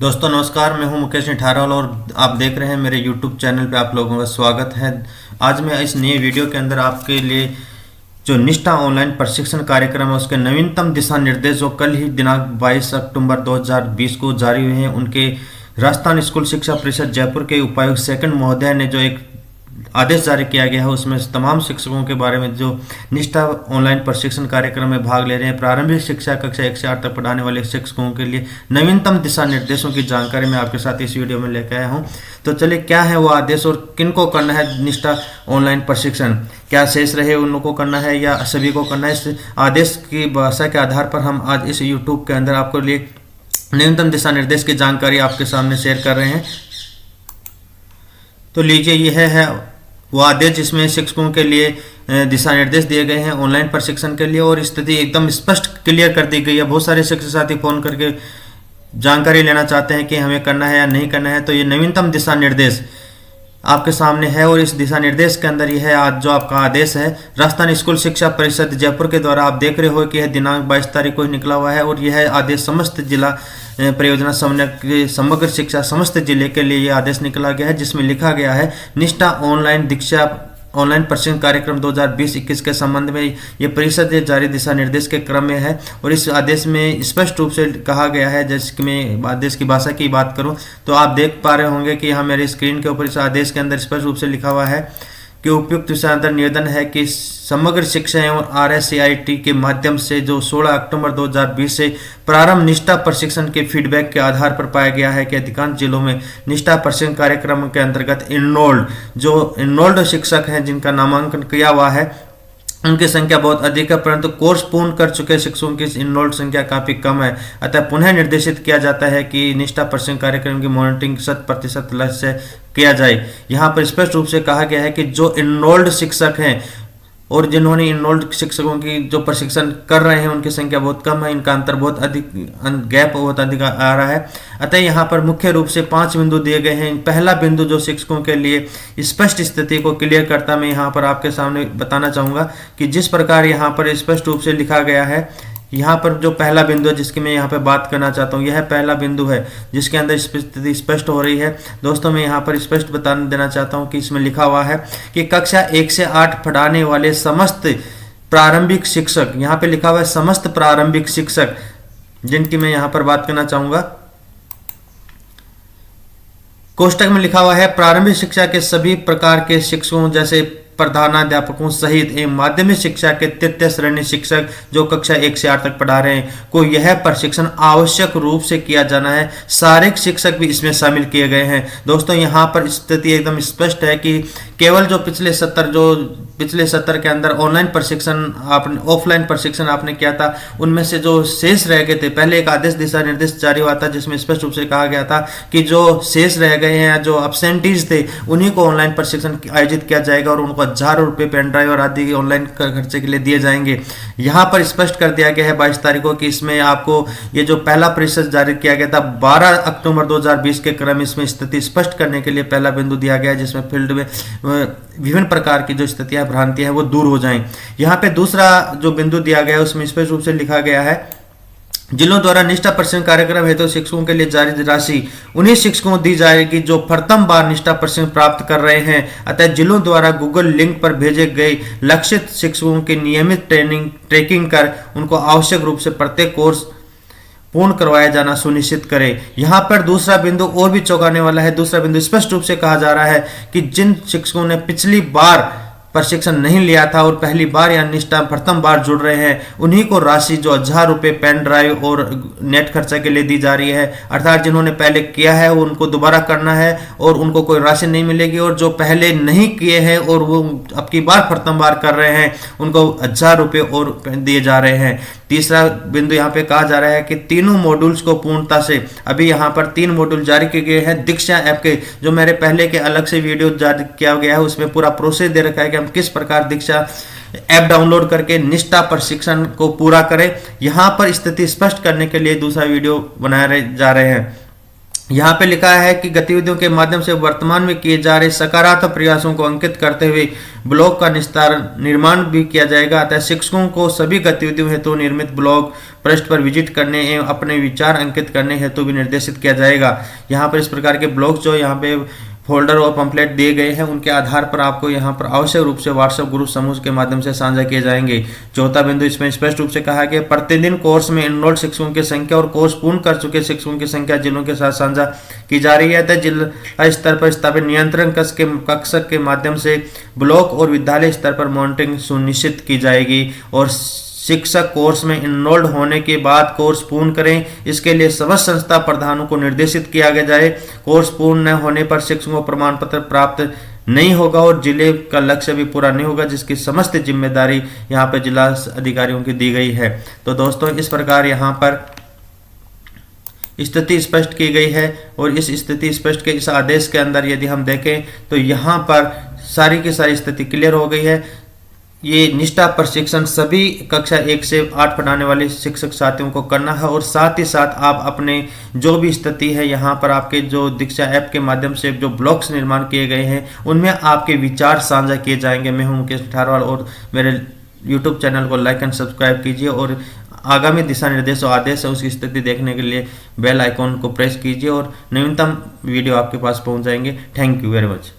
दोस्तों नमस्कार, मैं हूं मुकेश निठाराल और आप देख रहे हैं मेरे YouTube चैनल पे। आप लोगों का स्वागत है। आज मैं इस नए वीडियो के अंदर आपके लिए जो निष्ठा ऑनलाइन प्रशिक्षण कार्यक्रम है उसके नवीनतम दिशा निर्देश जो कल ही दिनांक 22 अक्टूबर 2020 को जारी हुए हैं, उनके राजस्थान स्कूल शिक्षा परिषद जयपुर के उपायुक्त सेकंड महोदय ने जो एक आदेश जारी किया गया है उसमें तमाम शिक्षकों के बारे में जो निष्ठा ऑनलाइन प्रशिक्षण कार्यक्रम में भाग ले रहे हैं, प्रारंभिक शिक्षा कक्षा 1 से 8 तक पढ़ाने वाले शिक्षकों के लिए नवीनतम दिशा निर्देशों की जानकारी मैं आपके साथ इस वीडियो में लेकर आया हूं। तो चलिए, क्या है वो आदेश और किनको करना है निष्ठा ऑनलाइन प्रशिक्षण, क्या शेष रहे उनको करना है या सभी को करना है। इस आदेश की भाषा के आधार पर हम आज इस यूट्यूब के अंदर आपको लिए नवीनतम दिशा निर्देश की जानकारी आपके सामने शेयर कर रहे हैं। तो लीजिए, यह है वो आदेश जिसमें शिक्षकों के लिए दिशा निर्देश दिए गए हैं ऑनलाइन प्रशिक्षण के लिए, और स्थिति एकदम स्पष्ट क्लियर कर दी गई है। बहुत सारे शिक्षक साथी फोन करके जानकारी लेना चाहते हैं कि हमें करना है या नहीं करना है। तो ये नवीनतम दिशा निर्देश आपके सामने है और इस दिशा निर्देश के अंदर यह है आज जो आपका आदेश है राजस्थान स्कूल शिक्षा परिषद जयपुर के द्वारा, आप देख रहे हो कि यह दिनांक 22 तारीख को ही निकला हुआ है। और यह आदेश समस्त जिला परियोजना समन्वय समग्र शिक्षा समस्त जिले के लिए यह आदेश निकला गया है, जिसमें लिखा गया है निष्ठा ऑनलाइन दीक्षा ऑनलाइन प्रशिक्षण कार्यक्रम 2020-21 के संबंध में ये परिषद जारी दिशा निर्देश के क्रम में है। और इस आदेश में स्पष्ट रूप से कहा गया है, जैसे कि मैं आदेश की भाषा की बात करूं तो आप देख पा रहे होंगे कि यहाँ मेरी स्क्रीन के ऊपर इस आदेश के अंदर स्पष्ट रूप से लिखा हुआ है कि उपयुक्त विषयांतर निवेदन है कि समग्र शिक्षा एवं RSCIT के माध्यम से जो 16 अक्टूबर 2020 से प्रारंभ निष्ठा प्रशिक्षण के फीडबैक के आधार पर पाया गया है कि अधिकांश जिलों में निष्ठा प्रशिक्षण कार्यक्रम के अंतर्गत इनरोल्ड शिक्षक हैं जिनका नामांकन किया हुआ है, उनकी संख्या बहुत अधिक है, परंतु कोर्स पूर्ण कर चुके शिक्षकों की इनरोल्ड संख्या काफी कम है। अतः पुनः निर्देशित किया जाता है कि निष्ठा प्रशिक्षण कार्यक्रम की मॉनिटरिंग 100% लक्ष्य से किया जाए। यहाँ पर स्पष्ट रूप से कहा गया है कि जो इनरोल्ड शिक्षक हैं और जिन्होंने इनरोल्ड शिक्षकों की जो प्रशिक्षण कर रहे हैं उनकी संख्या बहुत कम है, इनका अंतर बहुत अधिक, गैप बहुत अधिक आ रहा है। अतः यहाँ पर मुख्य रूप से 5 बिंदु दिए गए हैं। पहला बिंदु जो शिक्षकों के लिए स्पष्ट स्थिति को क्लियर करता मैं यहाँ पर आपके सामने बताना चाहूँगा कि जिस प्रकार यहाँ पर स्पष्ट रूप से लिखा गया है, यहाँ पर जो पहला बिंदु है जिसकी मैं यहाँ पे बात करना चाहता हूँ, यह पहला बिंदु है जिसके अंदर स्थिति स्पष्ट हो रही है। दोस्तों मैं यहाँ पर स्पष्ट बता देना चाहता हूँ कि इसमें लिखा हुआ है कि कक्षा 1 से 8 पढ़ाने वाले समस्त प्रारंभिक शिक्षक, यहाँ पे लिखा हुआ है समस्त प्रारंभिक शिक्षक, जिनकी मैं यहाँ पर बात करना चाहूँगा। कोष्टक में लिखा हुआ है प्रारंभिक शिक्षा के सभी प्रकार के शिक्षकों जैसे प्रधानाध्यापकों सहित एवं माध्यमिक शिक्षा के तृतीय श्रेणी शिक्षक जो कक्षा 1 से 8 तक पढ़ा रहे हैं को यह प्रशिक्षण आवश्यक रूप से किया जाना है। शारीरिक शिक्षक भी इसमें शामिल किए गए हैं। दोस्तों यहाँ पर स्थिति एकदम स्पष्ट है कि केवल जो पिछले सत्र के अंदर ऑनलाइन प्रशिक्षण आपने ऑफलाइन प्रशिक्षण आपने किया था, उनमें से जो शेष रह गए थे, पहले एक आदेश दिशा निर्देश जारी हुआ था जिसमें स्पष्ट रूप से कहा गया था कि जो शेष रह गए हैं, जो एब्सेंटीज थे, उन्हीं को ऑनलाइन प्रशिक्षण आयोजित किया जाएगा और उनको 1000 रुपये पेन ड्राइव और आदि ऑनलाइन खर्चे के लिए दिए जाएंगे। यहाँ पर स्पष्ट कर दिया गया है 22 तारीख को कि इसमें आपको ये जो पहला परिषद जारी किया गया था 12 अक्टूबर 2020 के क्रम इसमें स्थिति स्पष्ट करने के लिए पहला बिंदु दिया गया है, जिसमें फील्ड में विभिन्न प्रकार की जो स्थितियां भ्रांतियां हैं वो दूर हो जाएं। यहाँ पे दूसरा जो बिंदु दिया गया है उसमें स्पष्ट रूप से लिखा गया है जिलों द्वारा निष्ठा प्रशिक्षण कार्यक्रम हेतु शिक्षकों के लिए जारी राशि उन्हीं शिक्षकों को दी जाएगी जो प्रथम बार निष्ठा प्रशिक्षण प्राप्त कर रहे हैं। अतः जिलों द्वारा गूगल लिंक पर भेजे गए लक्षित शिक्षकों की नियमित ट्रैकिंग कर उनको आवश्यक रूप से प्रत्येक कोर्स पूर्ण करवाया जाना सुनिश्चित करें। यहाँ पर दूसरा बिंदु और भी चौंकाने वाला है। दूसरा बिंदु स्पष्ट रूप से कहा जा रहा है कि जिन शिक्षकों ने पिछली बार प्रशिक्षण नहीं लिया था और पहली बार या निष्ठा प्रथम बार जुड़ रहे हैं, उन्हीं को राशि जो 1000 रुपये पेन ड्राइव और नेट खर्चा के लिए दी जा रही है। अर्थात जिन्होंने पहले किया है वो उनको दोबारा करना है और उनको कोई राशि नहीं मिलेगी, और जो पहले नहीं किए हैं और वो अब की बार प्रथम बार कर रहे हैं उनको 1000 रुपये और दिए जा रहे हैं। तीसरा बिंदु यहाँ पे कहा जा रहा है कि तीनों मॉड्यूल्स को पूर्णता से, अभी यहाँ पर 3 मॉड्यूल जारी किए गए हैं दीक्षा ऐप के, जो मेरे पहले के अलग से वीडियो जारी किया गया है उसमें पूरा प्रोसेस दे रखा है कि हम किस प्रकार दीक्षा ऐप डाउनलोड करके निष्ठा प्रशिक्षण को पूरा करें। यहाँ पर स्थिति स्पष्ट करने के लिए दूसरा वीडियो बनाए जा रहे हैं। यहाँ पे लिखा है कि गतिविधियों के माध्यम से वर्तमान में किए जा रहे सकारात्मक प्रयासों को अंकित करते हुए ब्लॉग का निर्माण भी किया जाएगा। अतः शिक्षकों को सभी गतिविधियों हेतु निर्मित ब्लॉग पृष्ठ पर विजिट करने एवं अपने विचार अंकित करने हेतु भी निर्देशित किया जाएगा। यहाँ पर इस प्रकार के ब्लॉग जो यहाँ पे फोल्डर और पंपलेट दिए गए हैं, उनके आधार पर आपको यहाँ पर आवश्यक रूप से व्हाट्सएप ग्रुप समूह के माध्यम से साझा किए जाएंगे। चौथा बिंदु, इसमें स्पष्ट रूप से कहा गया प्रतिदिन कोर्स में एनरोल्ड शिक्षकों की संख्या और कोर्स पूर्ण कर चुके शिक्षकों की संख्या जिलों के साथ साझा की जा रही है। जिला स्तर पर स्थापित नियंत्रण कक्ष के माध्यम से ब्लॉक और विद्यालय स्तर पर मॉनिटरिंग सुनिश्चित की जाएगी और शिक्षक कोर्स में इनरोल्ड होने के बाद कोर्स पूर्ण करें, इसके लिए समस्त संस्था प्रधानों को निर्देशित किया जाए। कोर्स पूर्ण न होने पर शिक्षकों को प्रमाण पत्र प्राप्त नहीं होगा और जिले का लक्ष्य भी पूरा नहीं होगा, जिसकी समस्त जिम्मेदारी यहाँ पर जिला अधिकारियों की दी गई है। तो दोस्तों, इस प्रकार यहाँ पर स्थिति स्पष्ट की गई है और इस स्थिति स्पष्ट के इस आदेश के अंदर यदि हम देखें तो यहाँ पर सारी की सारी स्थिति क्लियर हो गई है। ये निष्ठा प्रशिक्षण सभी कक्षा 1 से 8 पढ़ाने वाले शिक्षक साथियों को करना है और साथ ही साथ आप अपने जो भी स्थिति है यहाँ पर आपके जो दीक्षा ऐप के माध्यम से जो ब्लॉग्स निर्माण किए गए हैं उनमें आपके विचार साझा किए जाएंगे। मैं हूँ मुकेश ठारवाल और मेरे यूट्यूब चैनल को लाइक एंड सब्सक्राइब कीजिए और आगामी दिशा निर्देश और आदेश है उसकी स्थिति देखने के लिए बेल आइकॉन को प्रेस कीजिए और नवीनतम वीडियो आपके पास पहुँच जाएंगे। Thank you very much.